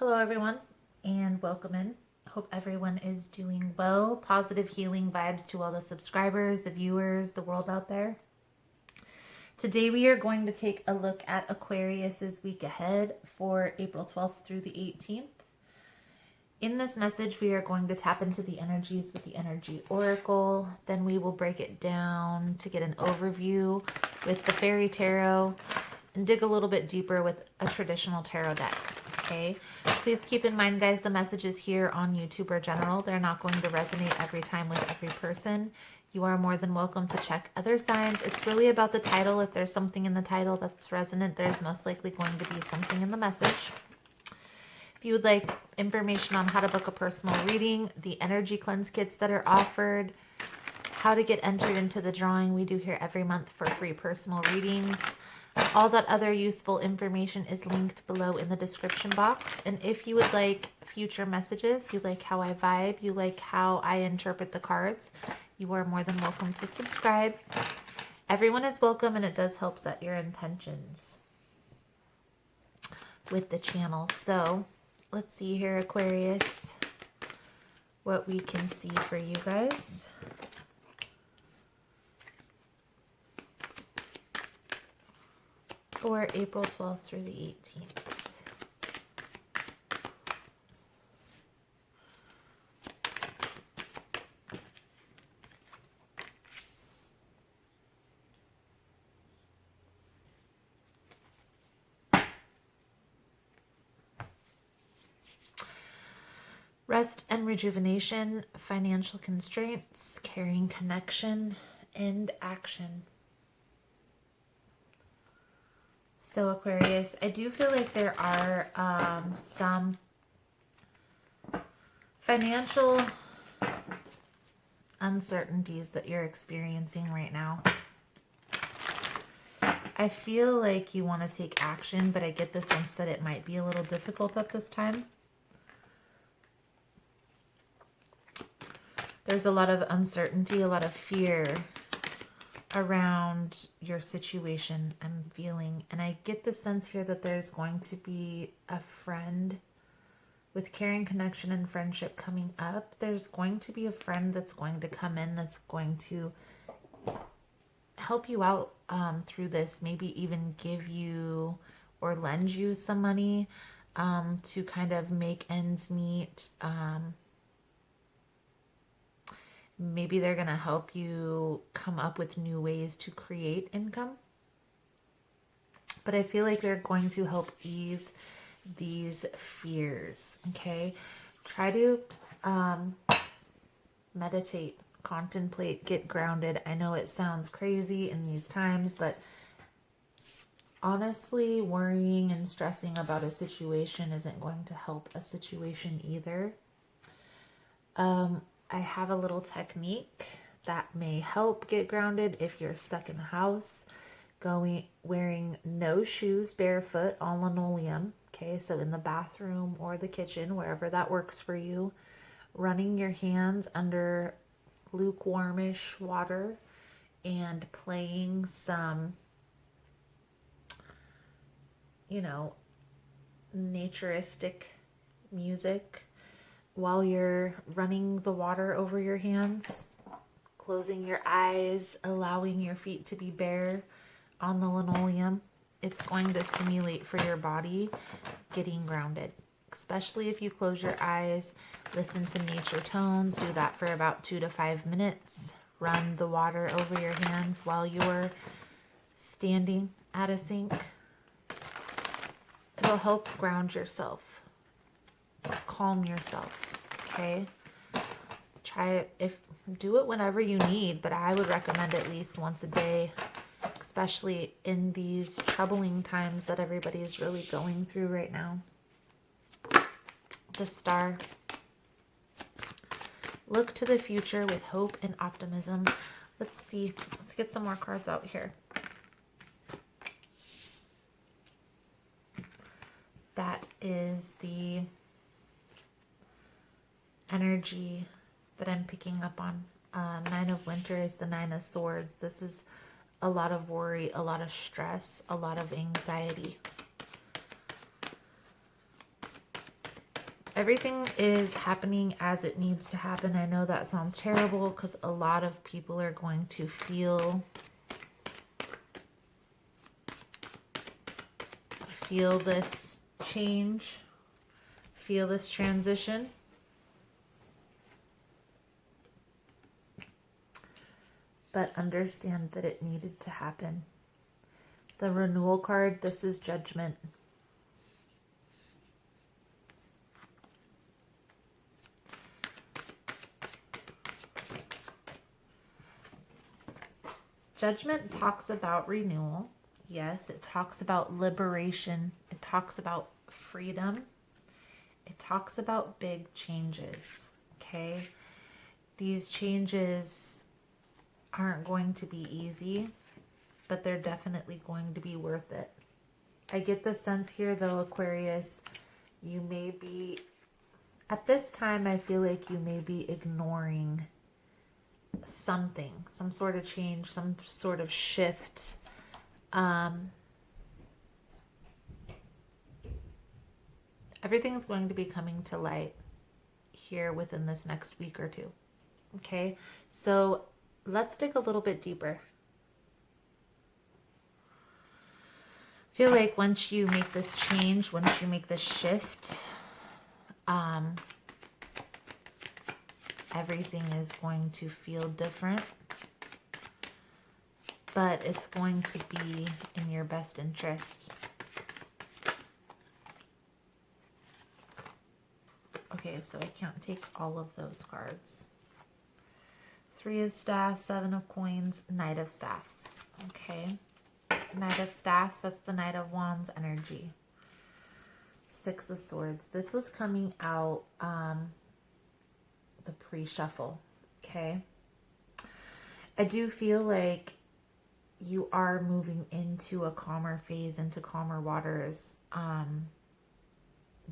Hello everyone and welcome in. Hope everyone is doing well. Positive healing vibes to all the subscribers, the viewers, the world out there. Today we are going to take a look at Aquarius's week ahead for April 12th through the 18th. In this message, we are going to tap into the energies with the Energy Oracle. Then we will break it down to get an overview with the Fairy Tarot and dig a little bit deeper with a traditional tarot deck. Okay, please keep in mind, guys, the messages here on YouTube are general. They're not going to resonate every time with every person. You are more than welcome to check other signs. It's really about the title. If there's something in the title that's resonant, there's most likely going to be something in the message. If you would like information on how to book a personal reading, the energy cleanse kits that are offered, how to get entered into the drawing we do here every month for free personal readings, all that other useful information is linked below in the description box. And if you would like future messages, you like how I vibe, you like how I interpret the cards, you are more than welcome to subscribe. Everyone is welcome, and it does help set your intentions with the channel. So let's see here, Aquarius, what we can see for you guys. For April 12th through the 18th. Rest and rejuvenation, financial constraints, caring connection, and action. So Aquarius, I do feel like there are some financial uncertainties that you're experiencing right now. I feel like you want to take action, but I get the sense that it might be a little difficult at this time. There's a lot of uncertainty, a lot of fear around your situation I'm feeling, and I get the sense here that there's going to be a friend with caring connection and friendship coming up. There's going to be a friend that's going to come in that's going to help you out through this, maybe even give you or lend you some money to kind of make ends meet. Maybe they're going to help you come up with new ways to create income. But I feel like they're going to help ease these fears, okay? Try to meditate, contemplate, get grounded. I know it sounds crazy in these times, but honestly, worrying and stressing about a situation isn't going to help a situation either. I have a little technique that may help get grounded if you're stuck in the house. Wearing no shoes, barefoot on linoleum. Okay, so in the bathroom or the kitchen, wherever that works for you. Running your hands under lukewarmish water and playing some, naturistic music while you're running the water over your hands, closing your eyes, allowing your feet to be bare on the linoleum. It's going to simulate for your body getting grounded, especially if you close your eyes, listen to nature tones, do that for about 2 to 5 minutes, run the water over your hands while you're standing at a sink. It'll help ground yourself. Calm yourself, okay? Do it whenever you need, but I would recommend at least once a day, especially in these troubling times that everybody is really going through right now. The Star. Look to the future with hope and optimism. Let's see. Let's get some more cards out here. That is the energy that I'm picking up on. Nine of Winter is the Nine of Swords. This is a lot of worry, a lot of stress, a lot of anxiety. Everything is happening as it needs to happen. I know that sounds terrible because a lot of people are going to feel this change, feel this transition. But understand that it needed to happen. The renewal card, this is judgment. Judgment talks about renewal. Yes, it talks about liberation. It talks about freedom. It talks about big changes, okay? These changes aren't going to be easy, but they're definitely going to be worth it. I get the sense here, though, Aquarius, you may be, at this time, I feel like you may be ignoring something, some sort of change, some sort of shift. Everything's going to be coming to light here within this next week or two. Okay, so let's dig a little bit deeper. I feel like once you make this change, once you make this shift, everything is going to feel different, but it's going to be in your best interest. Okay, so I can't take all of those cards. 3 of Staffs, 7 of Coins, Knight of Staffs. Okay. Knight of Staffs, that's the Knight of Wands energy. 6 of Swords. This was coming out the pre-shuffle. Okay. I do feel like you are moving into a calmer phase, into calmer waters.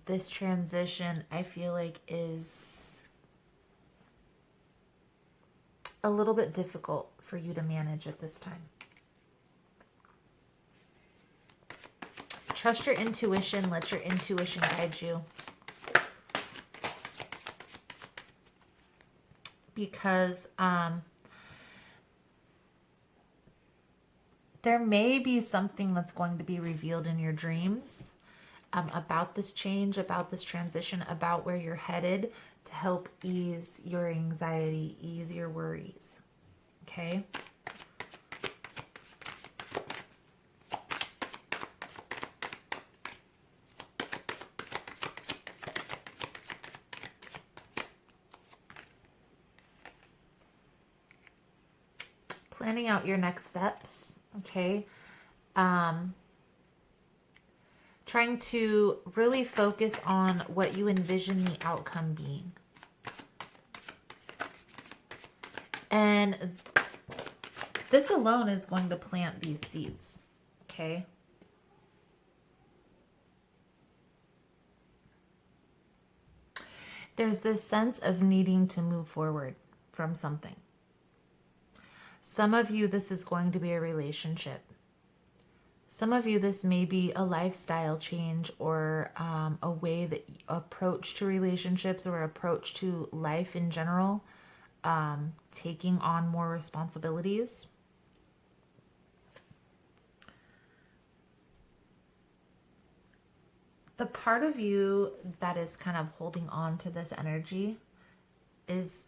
This transition, I feel like, is a little bit difficult for you to manage at this time. Trust your intuition. Let your intuition guide you. Because there may be something that's going to be revealed in your dreams about this change, about this transition, about where you're headed, to help ease your anxiety, ease your worries. Okay? Planning out your next steps. Okay? Trying to really focus on what you envision the outcome being. And this alone is going to plant these seeds, okay? There's this sense of needing to move forward from something. Some of you, this is going to be a relationship. Some of you, this may be a lifestyle change, or a way that approach to relationships or approach to life in general, taking on more responsibilities. The part of you that is kind of holding on to this energy is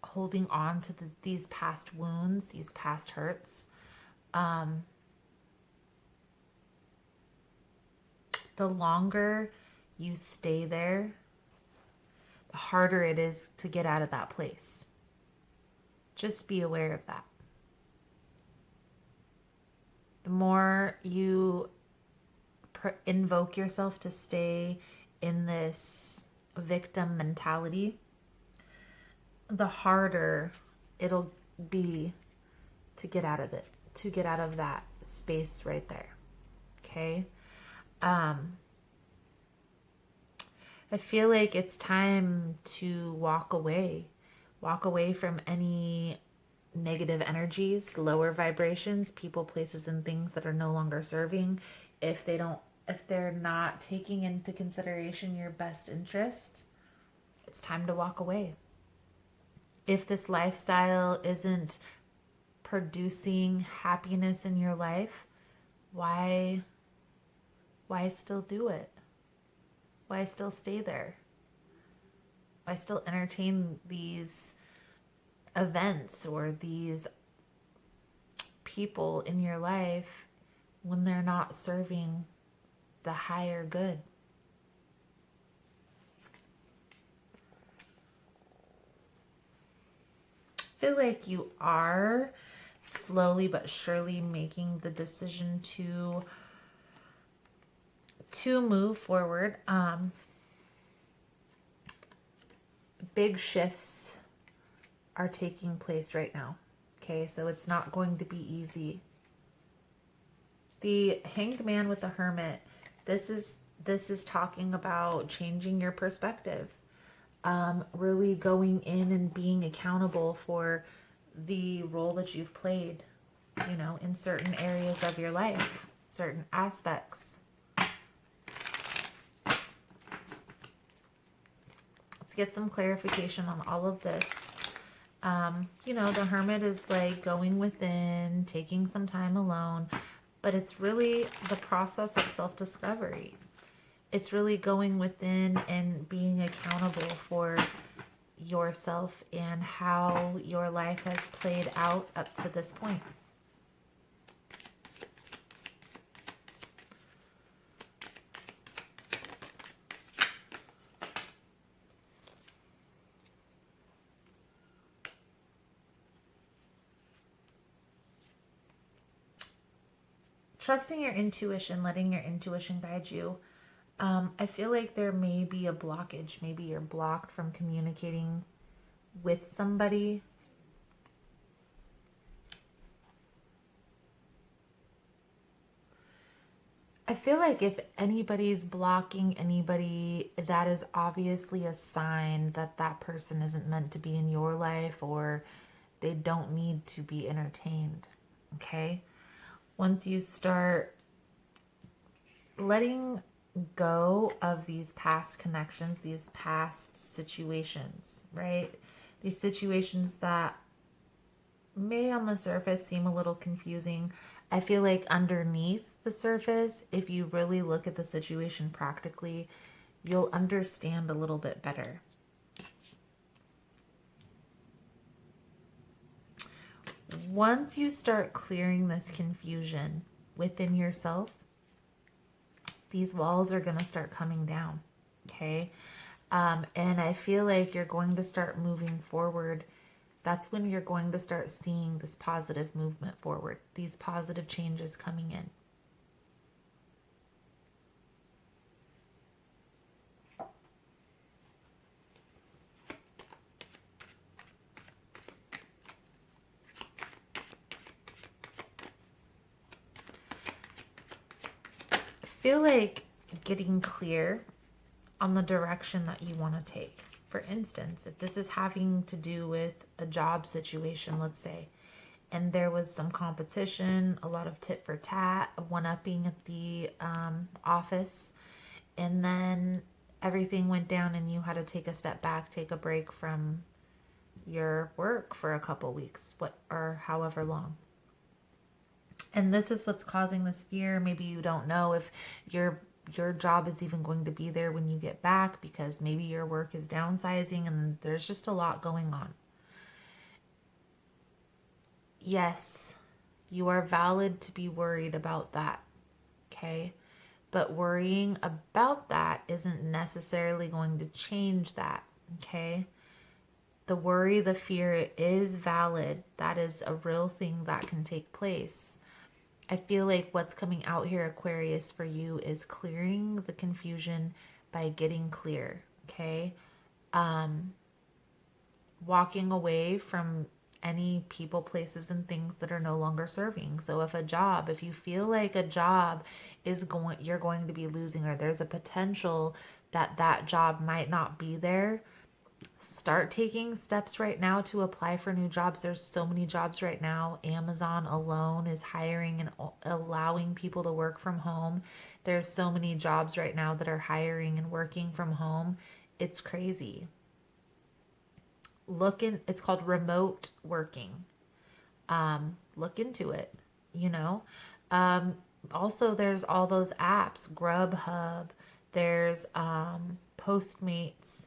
holding on to these past wounds, these past hurts. The longer you stay there, the harder it is to get out of that place. Just be aware of that. The more you invoke yourself to stay in this victim mentality, the harder it'll be to get out of it, to get out of that space right there. Okay? I feel like it's time to walk away from any negative energies, lower vibrations, people, places, and things that are no longer serving. If they don't if they're not taking into consideration your best interest, it's time to walk away. If this lifestyle isn't producing happiness in your life, why still do it? Why still stay there? Why still entertain these events or these people in your life when they're not serving the higher good? I feel like you are slowly but surely making the decision to move forward. Big shifts are taking place right now. Okay, so it's not going to be easy. The Hanged Man with the Hermit, this is talking about changing your perspective. Really going in and being accountable for the role that you've played, you know, in certain areas of your life, certain aspects. Let's get some clarification on all of this. You know, the Hermit is like going within, taking some time alone, but it's really the process of self-discovery. It's really going within and being accountable for yourself and how your life has played out up to this point. Trusting your intuition, letting your intuition guide you. I feel like there may be a blockage. Maybe you're blocked from communicating with somebody. I feel like if anybody's blocking anybody, that is obviously a sign that that person isn't meant to be in your life, or they don't need to be entertained. Okay? Once you start letting go of these past connections, these past situations, right? These situations that may on the surface seem a little confusing. I feel like underneath the surface, if you really look at the situation practically, you'll understand a little bit better. Once you start clearing this confusion within yourself, these walls are going to start coming down, okay? And I feel like you're going to start moving forward. That's when you're going to start seeing this positive movement forward, these positive changes coming in. I feel like getting clear on the direction that you want to take. For instance, if this is having to do with a job situation, let's say, and there was some competition, a lot of tit for tat, one-upping at the office, and then everything went down and you had to take a step back, take a break from your work for a couple weeks, or however long. And this is what's causing this fear. Maybe you don't know if your job is even going to be there when you get back, because maybe your work is downsizing and there's just a lot going on. Yes, you are valid to be worried about that, okay? But worrying about that isn't necessarily going to change that, okay? The worry, the fear is valid. That is a real thing that can take place. I feel like what's coming out here, Aquarius, for you is clearing the confusion by getting clear, okay? Walking away from any people, places, and things that are no longer serving. So if you feel like a job you're going to be losing, or there's a potential that that job might not be there, start taking steps right now to apply for new jobs. There's so many jobs right now. Amazon alone is hiring and allowing people to work from home. There's so many jobs right now that are hiring and working from home. It's crazy. It's called remote working. Look into it, you know. Um, Also, there's all those apps, Grubhub, there's Postmates,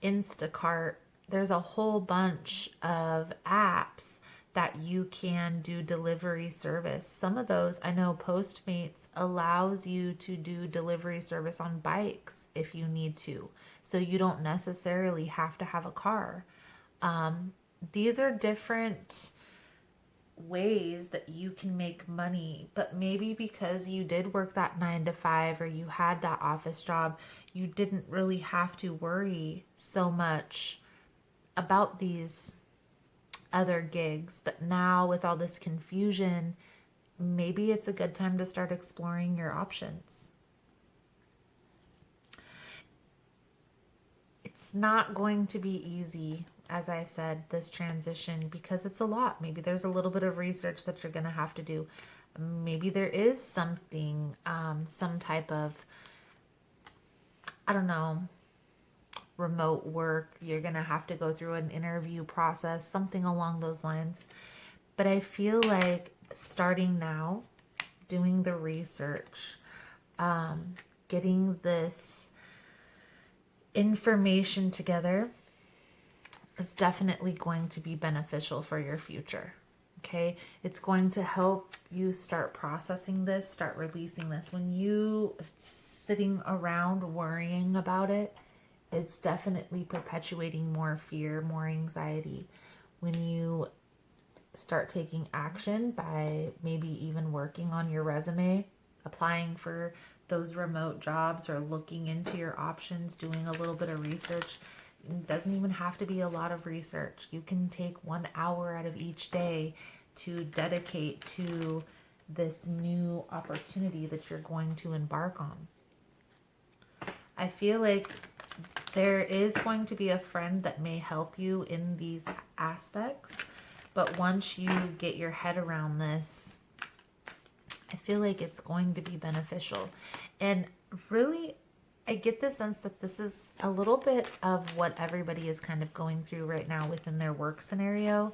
Instacart. There's a whole bunch of apps that you can do delivery service. Some of those, I know Postmates allows you to do delivery service on bikes if you need to. So you don't necessarily have to have a car. These are different ways that you can make money, but maybe because you did work that 9 to 5 or you had that office job, you didn't really have to worry so much about these other gigs. But now with all this confusion, maybe it's a good time to start exploring your options. It's not going to be easy, as I said, this transition, because it's a lot. Maybe there's a little bit of research that you're going to have to do. Maybe there is something, some type of, I don't know, remote work. You're going to have to go through an interview process, something along those lines. But I feel like starting now, doing the research, getting this information together is definitely going to be beneficial for your future. Okay, it's going to help you start processing this, start releasing this. When you sitting around worrying about it, it's definitely perpetuating more fear, more anxiety. When you start taking action by maybe even working on your resume, applying for those remote jobs or looking into your options, doing a little bit of research. It doesn't even have to be a lot of research. You can take 1 hour out of each day to dedicate to this new opportunity that you're going to embark on. I feel like there is going to be a friend that may help you in these aspects, but once you get your head around this, I feel like it's going to be beneficial. And really, I get the sense that this is a little bit of what everybody is kind of going through right now within their work scenario,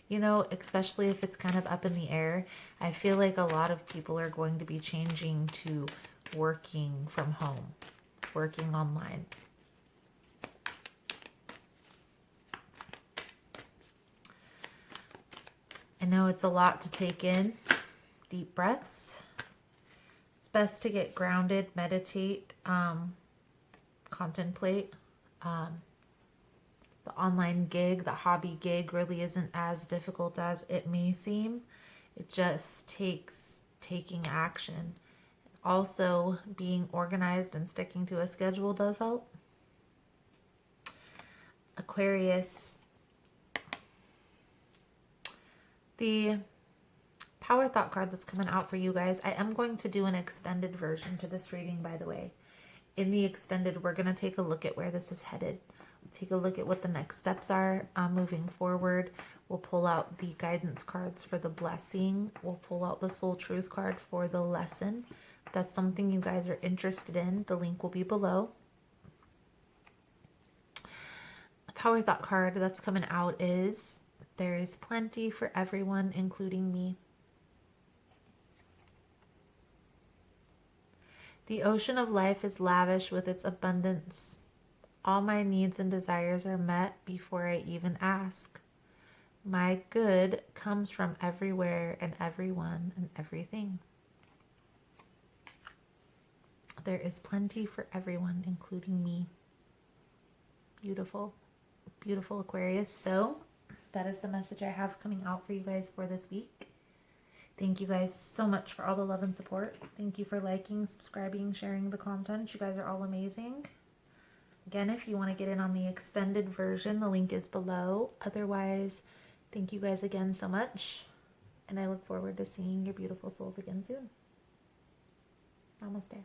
you know, especially if it's kind of up in the air. I feel like a lot of people are going to be changing to working from home, working online. I know it's a lot to take in. Deep breaths. It's best to get grounded, meditate, contemplate. The online gig, the hobby gig really isn't as difficult as it may seem. It just takes taking action. Also, being organized and sticking to a schedule does help. Aquarius. The Power Thought card that's coming out for you guys. I am going to do an extended version to this reading, by the way. In the extended, we're going to take a look at where this is headed. We'll take a look at what the next steps are moving forward. We'll pull out the guidance cards for the blessing. We'll pull out the soul truth card for the lesson. If that's something you guys are interested in, the link will be below. The Power Thought card that's coming out is, there is plenty for everyone, including me. The ocean of life is lavish with its abundance. All my needs and desires are met before I even ask. My good comes from everywhere and everyone and everything. There is plenty for everyone, including me. Beautiful, beautiful Aquarius. So that is the message I have coming out for you guys for this week. Thank you guys so much for all the love and support. Thank you for liking, subscribing, sharing the content. You guys are all amazing. Again, if you want to get in on the extended version, the link is below. Otherwise, thank you guys again so much. And I look forward to seeing your beautiful souls again soon. Namaste.